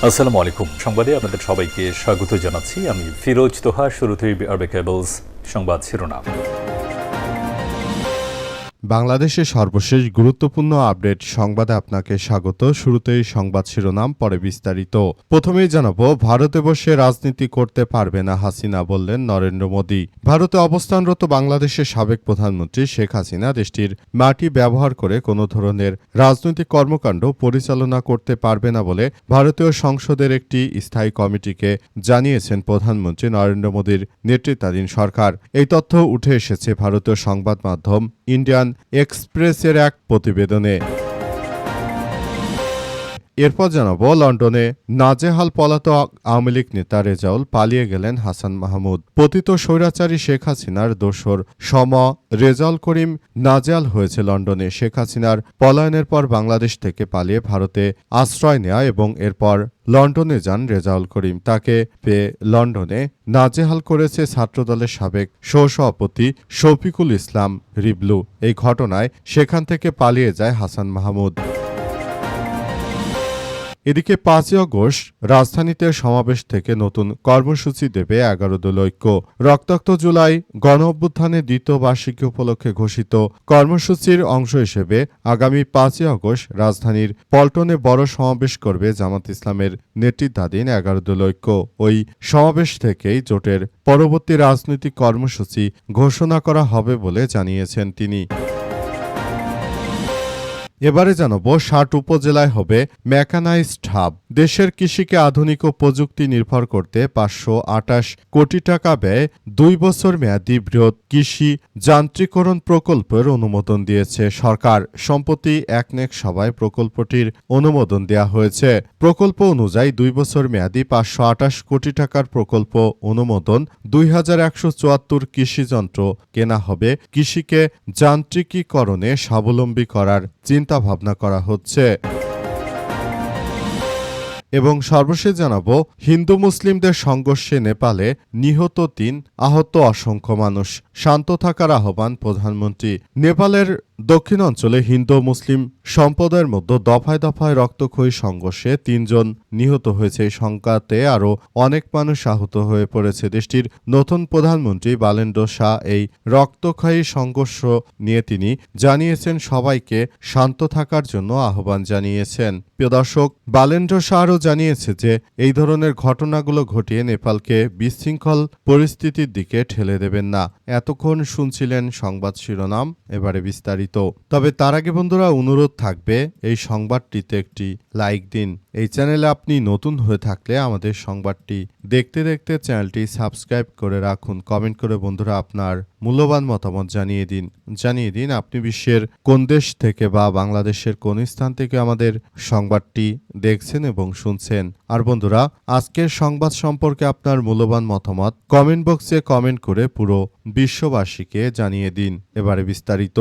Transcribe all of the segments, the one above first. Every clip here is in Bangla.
আসসালামু আলাইকুম। সংবাদে আপনাদের সবাইকে স্বাগত জানাচ্ছি। আমি ফিরোজ তোহা। শুরুতেই আরবে কেবলস সংবাদ শিরোনাম। বাংলাদেশের সর্বশেষ গুরুত্বপূর্ণ আপডেট সংবাদে আপনাকে স্বাগত। শুরুতেই সংবাদ শিরোনাম, পরে বিস্তারিত। প্রথমেই জানাবো, ভারতে বসে রাজনীতি করতে পারবে না হাসিনা, বললেন নরেন্দ্র মোদী। ভারতে অবস্থানরত বাংলাদেশের সাবেক প্রধানমন্ত্রী শেখ হাসিনা দেশটির মাটি ব্যবহার করে কোনো ধরনের রাজনৈতিক কর্মকাণ্ড পরিচালনা করতে পারবে না বলে ভারতীয় সংসদের একটি স্থায়ী কমিটিকে জানিয়েছেন প্রধানমন্ত্রী নরেন্দ্র মোদীর নেতৃত্বাধীন সরকার। এই তথ্য উঠে এসেছে ভারতীয় সংবাদ মাধ্যম ইন্ডিয়ান এক্সপ্রেসের এক প্রতিবেদনে। এরপর জানাবো, লন্ডনে নাজেহাল পলাতক আওয়ামী লীগ নেতা রেজাউল পালিয়ে গেলেন হাসান মাহমুদ। পতিত স্বৈরাচারী শেখ হাসিনার দোসর রেজাউল করিম নাজেহাল হয়েছে লন্ডনে। শেখ হাসিনার পলায়নের পর বাংলাদেশ থেকে পালিয়ে ভারতে আশ্রয় নেয়া এবং এরপর লন্ডনে যান রেজাউল করিম। তাকে পেয়ে লন্ডনে নাজেহাল করেছে ছাত্রদলের সাবেক সহসভাপতি শফিকুল ইসলাম রিবলু। এই ঘটনায় সেখান থেকে পালিয়ে যায় হাসান মাহমুদ। এদিকে 5ই আগস্ট রাজধানীতে সমাবেশ থেকে নতুন কর্মসূচি দেবে 11 দল ঐক্য। রক্তাক্ত জুলাই গণ অভ্যুত্থানের দ্বিতীয় বার্ষিকী উপলক্ষে ঘোষিত কর্মসূচির অংশ হিসেবে আগামী 5ই আগস্ট রাজধানীর পল্টনে বড় সমাবেশ করবে জামাত ইসলামের নেতৃত্বাধীন 11 দল ঐক্য। ওই সমাবেশ থেকেই জোটের পরবর্তী রাজনৈতিক কর্মসূচি ঘোষণা করা হবে বলে জানিয়েছেন তিনি। এবারে জানাবো, 60 উপজেলায় হবে মেকানাইজড হাব। দেশের কৃষিকে আধুনিক ও প্রযুক্তি নির্ভর করতে 528 কোটি টাকা ব্যয়ে 2 বছর মেয়াদী বৃহৎ কৃষি যান্ত্রিকরণ প্রকল্পের অনুমোদন দিয়েছে সরকার। সম্প্রতি একনেক সভায় প্রকল্পটির অনুমোদন দেওয়া হয়েছে। প্রকল্প অনুযায়ী 2 বছর মেয়াদী 528 কোটি টাকার প্রকল্প অনুমোদন 2174 কৃষিযন্ত্র কেনা হবে। কৃষিকে যান্ত্রিকীকরণে স্বাবলম্বী করার চিন্তাভাবনা করা হচ্ছে। এবং সর্বশেষ জানাবো, হিন্দু মুসলিমদের সংঘর্ষে নেপালে নিহত 3, আহত অসংখ্য মানুষ। শান্ত থাকার আহ্বান প্রধানমন্ত্রী। নেপালের দক্ষিণ অঞ্চলে হিন্দু মুসলিম সম্প্রদায়ের মধ্যে দফায় দফায় রক্তক্ষয়ী সংঘর্ষে 3 জন নিহত হয়েছে। এই সংঘাতে আরও অনেক মানুষ আহত হয়ে পড়েছে। দেশটির নতুন প্রধানমন্ত্রী বালেন্দ্র শাহ এই রক্তক্ষয়ী সংঘর্ষ নিয়ে তিনি জানিয়েছেন সবাইকে শান্ত থাকার জন্য আহ্বান জানিয়েছেন। প্রিয় দর্শক, বালেন্দ্র শাহ আরও জানিয়েছে যে এই ধরনের ঘটনাগুলো ঘটিয়ে নেপালকে বিশৃঙ্খল পরিস্থিতির দিকে ঠেলে দেবেন না। এতক্ষণ শুনছিলেন সংবাদ শিরোনাম, এবারে বিস্তারিত। তবে তার আগে বন্ধুরা, অনুরোধ থাকবে এই সংবাদটিতে একটি লাইক দিন। এই চ্যানেলে আপনি নতুন হয়ে থাকলে আমাদের সংবাদটি দেখতে দেখতে চ্যানেলটি সাবস্ক্রাইব করে রাখুন। কমেন্ট করে বন্ধুরা আপনার মূল্যবান মতামত জানিয়ে দিন আপনি বিশ্বের কোন দেশ থেকে বা বাংলাদেশের কোন স্থান থেকে আমাদের সংবাদটি দেখছেন এবং শুনছেন। আর বন্ধুরা, আজকের সংবাদ সম্পর্কে আপনার মূল্যবান মতামত কমেন্ট বক্সে কমেন্ট করে পুরো বিশ্ববাসীকে জানিয়ে দিন। এবারে বিস্তারিত।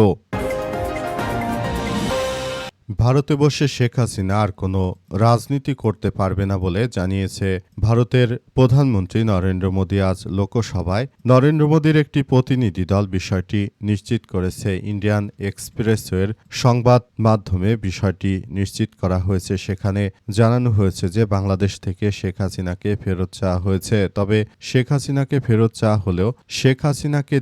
ভারতে বসে শেখ হাসিনা আর কোনো রাজনীতি করতে পারবে না বলে জানিয়েছে ভারতের প্রধানমন্ত্রী নরেন্দ্র মোদী। আজ লোকসভায় নরেন্দ্র মোদীর একটি প্রতিনিধি দল বিষয়টি নিশ্চিত করেছে। ইন্ডিয়ান এক্সপ্রেসওয়ের সংবাদ মাধ্যমে বিষয়টি নিশ্চিত করা হয়েছে। সেখানে জানানো হয়েছে যে বাংলাদেশ থেকে শেখ হাসিনাকে ফেরত চাওয়া হয়েছে। তবে শেখ হাসিনাকে ফেরত চাওয়া হলেও শেখ হাসিনাকে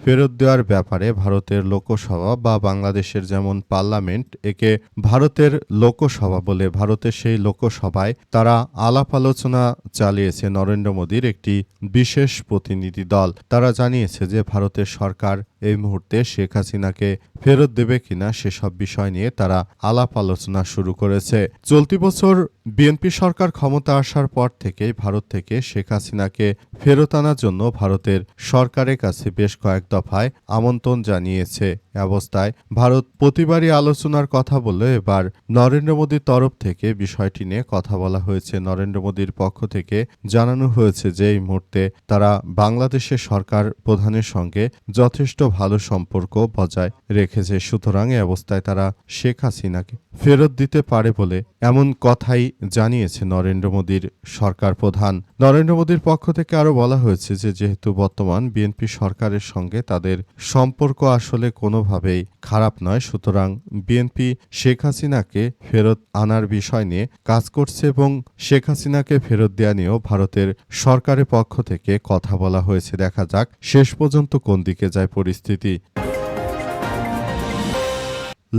ফেরত দেওয়ার ব্যাপারে ভারতের লোকসভা বা বাংলাদেশের যেমন পার্লামেন্ট, একে ভারতের লোকসভা বলে। ভারতের সেই লোকসভায় তারা আলাপ আলোচনা চালিয়েছে নরেন্দ্র মোদীর একটি বিশেষ প্রতিনিধি দল। তারা জানিয়েছে যে ভারতের সরকার এই মুহূর্তে শেখ হাসিনাকে ফেরত দেবে কিনা সেসব বিষয় নিয়ে তারা আলাপ আলোচনা শুরু করেছে। চলতি বছর বিএনপি সরকার ক্ষমতা আসার পর থেকেই ভারত থেকে শেখ হাসিনাকে ফেরত আনার জন্য ভারতের সরকারের কাছে বেশ কয়েক দফায় আমন্ত্রণ জানিয়েছে। অবস্থায় ভারত প্রতিবারই আলোচনার কথা বললে এবার নরেন্দ্র মোদীর তরফ থেকে বিষয়টি নিয়ে কথা বলা হয়েছে। নরেন্দ্র মোদীর পক্ষ থেকে জানানো হয়েছে যে এই মুহূর্তে তারা বাংলাদেশের সরকার প্রধানের সঙ্গে যথেষ্ট ভালো সম্পর্ক বজায় রেখে রেখেছে, সুতরাং এ অবস্থায় তারা শেখ হাসিনাকে ফেরত দিতে পারে বলে এমন কথাই জানিয়েছে নরেন্দ্র মোদীর সরকার প্রধান। নরেন্দ্র মোদীর পক্ষ থেকে আরও বলা হয়েছে যে যেহেতু বর্তমান বিএনপি সরকারের সঙ্গে তাদের সম্পর্ক আসলে কোনোভাবেই খারাপ নয়, সুতরাং বিএনপি শেখ হাসিনাকে ফেরত আনার বিষয় নিয়ে কাজ করছে এবং শেখ হাসিনাকে ফেরত দেওয়া নিয়েও ভারতের সরকারের পক্ষ থেকে কথা বলা হয়েছে। দেখা যাক শেষ পর্যন্ত কোন দিকে যায় পরিস্থিতি।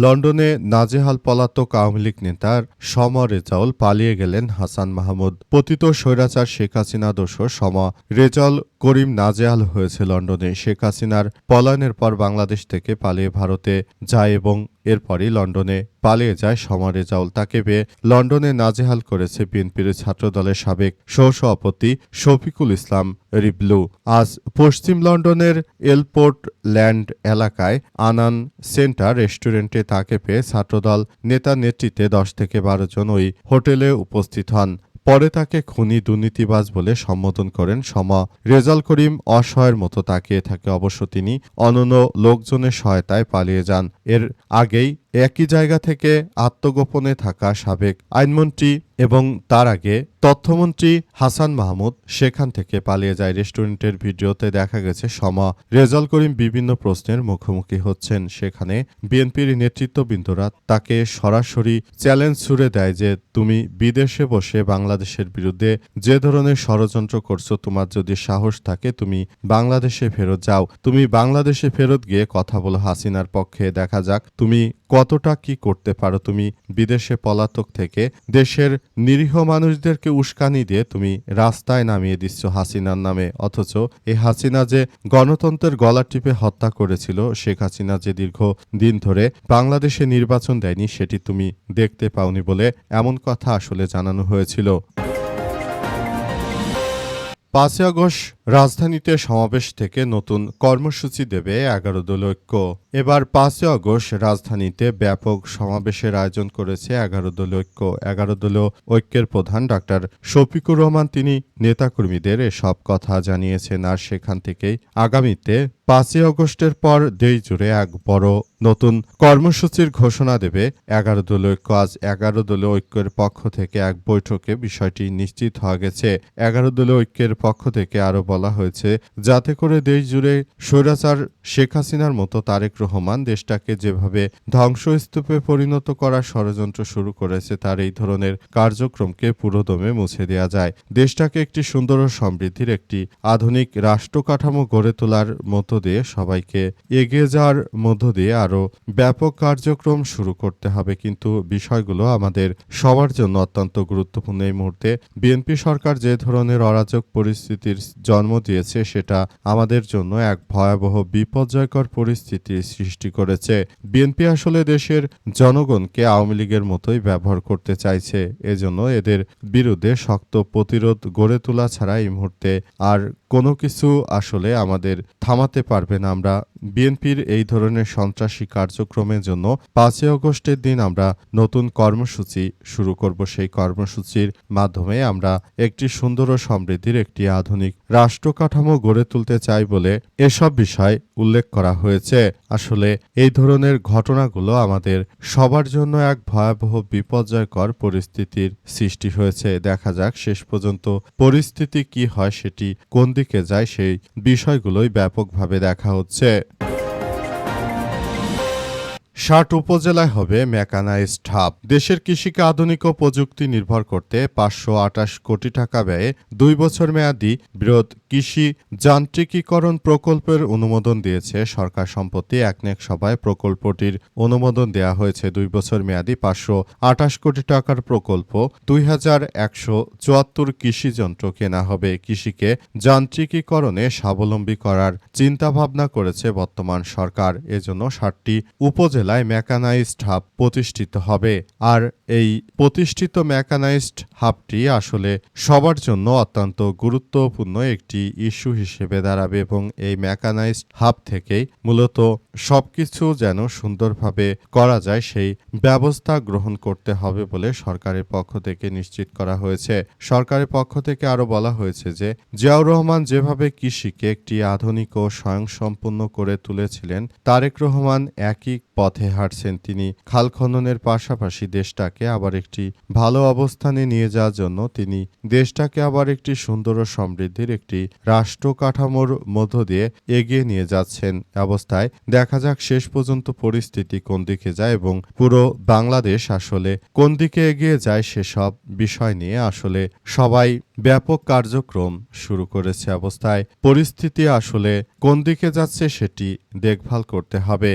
লন্ডনে নাজেহাল পলাতক আওয়ামী লীগ নেতার শমা রেজাউল পালিয়ে গেলেন হাসান মাহমুদ। পতিত স্বৈরাচার শেখ হাসিনা দোসর শমা রেজাউল করিম নাজেহাল হয়েছে লন্ডনে। শেখ হাসিনার পলায়নের পর বাংলাদেশ থেকে পালিয়ে ভারতে যায় এবং এরপরই লন্ডনে পালিয়ে যায় শমা রেজাউল। তাকে পেয়ে লন্ডনে নাজেহাল করেছে বিএনপির ছাত্রদলের সাবেক সহসভাপতি শফিকুল ইসলাম রিবলু। আজ পশ্চিম লন্ডনের এলপোর্ট ল্যান্ড এলাকায় আনান সেন্টার রেস্টুরেন্টে তাকে পেয়ে ছাত্রদল নেতা নেতৃত্বে ১০ থেকে ১২ জন ওই হোটেলে উপস্থিত হন। পরে তাকে খুনি দুর্নীতিবাজ বলে সম্বোধন করেন শমা। রেজাউল করিম অসহায়ের মতো তাকিয়ে থাকে। অবশ্য তিনি অনন্য লোকজনের সহায়তায় পালিয়ে যান। এর আগেই একই জায়গা থেকে আত্মগোপনে থাকা সাবেক আইনমন্ত্রী এবং তার আগে তথ্যমন্ত্রী হাসান মাহমুদ সেখান থেকে পালিয়ে যায়। রেস্টুরেন্টের ভিডিওতে দেখা গেছে শমা রেজাউল করিম বিভিন্ন প্রশ্নের মুখোমুখি হচ্ছেন। সেখানে বিএনপির নেতৃত্ববৃন্দরা তাকে সরাসরি চ্যালেঞ্জ ছুড়ে দেয় যে তুমি বিদেশে বসে বাংলাদেশের বিরুদ্ধে যে ধরনের ষড়যন্ত্র করছো, তোমার যদি সাহস থাকে তুমি বাংলাদেশে ফেরত যাও, তুমি বাংলাদেশে ফেরত গিয়ে কথা বলো হাসিনার পক্ষে, দেখা যাক তুমি কতটা কি করতে পারো। তুমি বিদেশে পলাতক থেকে দেশের নিরীহ মানুষদেরকে উস্কানি দিয়ে তুমি রাস্তায় নামিয়ে দিচ্ছ হাসিনার নামে, অথচ এই হাসিনা যে গণতন্ত্রের গলা টিপে হত্যা করেছিল, শেখ হাসিনা যে দীর্ঘ দিন ধরে বাংলাদেশে নির্বাচন দেয়নি সেটি তুমি দেখতে পাওনি বলে এমন কথা আসলে জানানো হয়েছিল। ৫ আগস্ট রাজধানীতে সমাবেশ থেকে নতুন কর্মসূচি দেবে ১১ দলীয় ঐক্য। এবার ৫ আগস্ট রাজধানীতে ব্যাপক সমাবেশের আয়োজন করেছে ১১ দলীয় ঐক্য। ১১ দলীয় ঐক্যের প্রধান ডাক্তার শফিকুর রহমান তিনি নেতাকর্মীদের এসব কথা জানিয়েছেন। আর সেখান থেকেই আগামীতে ৫ আগস্টের পর দেশজুড়ে এক বড় নতুন কর্মসূচির ঘোষণা দেবে ১১ দলীয় ঐক্য। আজ ১১ দলীয় ঐক্যের পক্ষ থেকে এক বৈঠকে বিষয়টি নিশ্চিত হওয়া গেছে। ১১ দলীয় ঐক্যের পক্ষ থেকে আরও বলা হয়েছে যাতে করে দেশজুড়ে স্বৈরাচার শেখ হাসিনার মতো তারেক রহমান দেশটাকে যেভাবে ধ্বংসস্তূপে পরিণত করার ষড়যন্ত্র শুরু করেছে তার এই ধরনের কার্যক্রমকে পুরোদমে মুছে দেওয়া যায়। দেশটাকে একটি সুন্দর ও সমৃদ্ধির একটি আধুনিক রাষ্ট্র কাঠামো গড়ে তোলার মধ্য দিয়ে সবাইকে এগিয়ে যাওয়ার মধ্য দিয়ে আরও ব্যাপক কার্যক্রম শুরু করতে হবে। কিন্তু বিষয়গুলো আমাদের সবার জন্য অত্যন্ত গুরুত্বপূর্ণ। এই মুহূর্তে বিএনপি সরকার যে ধরনের অরাজক পরিস্থিতির জন্ম দিয়েছে সেটা আমাদের জন্য এক ভয়াবহ বিপর্যয়কর পরিস্থিতির সৃষ্টি করেছে। বিএনপি আসলে দেশের জনগণকে আওয়ামী লীগের মতোই ব্যবহার করতে চাইছে। এজন্য এদের বিরুদ্ধে শক্ত প্রতিরোধ গড়ে তোলা ছাড়া এই মুহূর্তে আর কোনো কিছু আসলে আমাদের থামাতে পারবে না। আমরা বিএনপির এই ধরনের সন্ত্রাসী কার্যক্রমের জন্য ৫ আগস্টের দিন আমরা নতুন কর্মসূচি শুরু করব। সেই কর্মসূচির মাধ্যমে আমরা একটি সুন্দর ও সমৃদ্ধির একটি আধুনিক রাষ্ট্র কাঠামো গড়ে তুলতে চাই বলে এসব বিষয় উল্লেখ করা হয়েছে। আসলে এই ধরনের ঘটনাগুলো আমাদের সবার জন্য এক ভয়াবহ বিপর্যয়কর পরিস্থিতির সৃষ্টি হয়েছে। দেখা যাক শেষ পর্যন্ত পরিস্থিতি কি হয়, সেটি কোন দিকে যায় সেই বিষয়গুলোই ব্যাপকভাবে দেখা হচ্ছে। ৬০ উপজেলায় হবে মেকানাইজড হাব। দেশের কৃষিকে আধুনিক ও প্রযুক্তি নির্ভর করতে ৫২৮ কোটি টাকা ব্যয়ে ২ বছর মেয়াদী বৃহৎ কৃষি যান্ত্রিকীকরণ প্রকল্পের অনুমোদন দিয়েছে সরকার। সম্প্রতি একনেক সভায় প্রকল্পটির অনুমোদন দেওয়া হয়েছে। ২ বছর মেয়াদী ৫২৮ কোটি টাকার প্রকল্প ২১৭৪ কৃষি যন্ত্র কেনা হবে। কৃষিকে যান্ত্রিকীকরণে স্বাবলম্বী করার চিন্তাভাবনা করেছে বর্তমান সরকার। এজন্য ৬০টি উপজেলা জেলায় মেকানাইজড হাব প্রতিষ্ঠিত হবে। আর এই প্রতিষ্ঠিত মেকানাইজড হাবটি আসলে সবার জন্য অত্যন্ত গুরুত্বপূর্ণ একটি ইস্যু হিসেবে দাঁড়াবে এবং এই মেকানাইজড হাব থেকেই মূলত সবকিছু যেন সুন্দরভাবে করা যায় সেই ব্যবস্থা গ্রহণ করতে হবে বলে সরকারের পক্ষ থেকে নিশ্চিত করা হয়েছে। সরকারের পক্ষ থেকে আরও বলা হয়েছে যে জিয়াউর রহমান যেভাবে কৃষিকে একটি আধুনিক ও স্বয়ংসম্পূর্ণ করে তুলেছিলেন, তারেক রহমান একই পথে হাঁটছেন। তিনি খাল খননের পাশাপাশি দেশটাকে আবার একটি ভালো অবস্থানে নিয়ে যাওয়ার জন্য তিনি দেশটাকে আবার একটি সুন্দর ও সমৃদ্ধির একটি রাষ্ট্র কাঠামোর মধ্য দিয়ে এগিয়ে নিয়ে যাচ্ছেন। অবস্থায় দেখা যাক শেষ পর্যন্ত পরিস্থিতি কোন দিকে যায় এবং পুরো বাংলাদেশ আসলে কোন দিকে এগিয়ে যায় সেসব বিষয় নিয়ে আসলে সবাই ব্যাপক কার্যক্রম শুরু করেছে। অবস্থায় পরিস্থিতি আসলে কোন দিকে যাচ্ছে সেটি দেখভাল করতে হবে।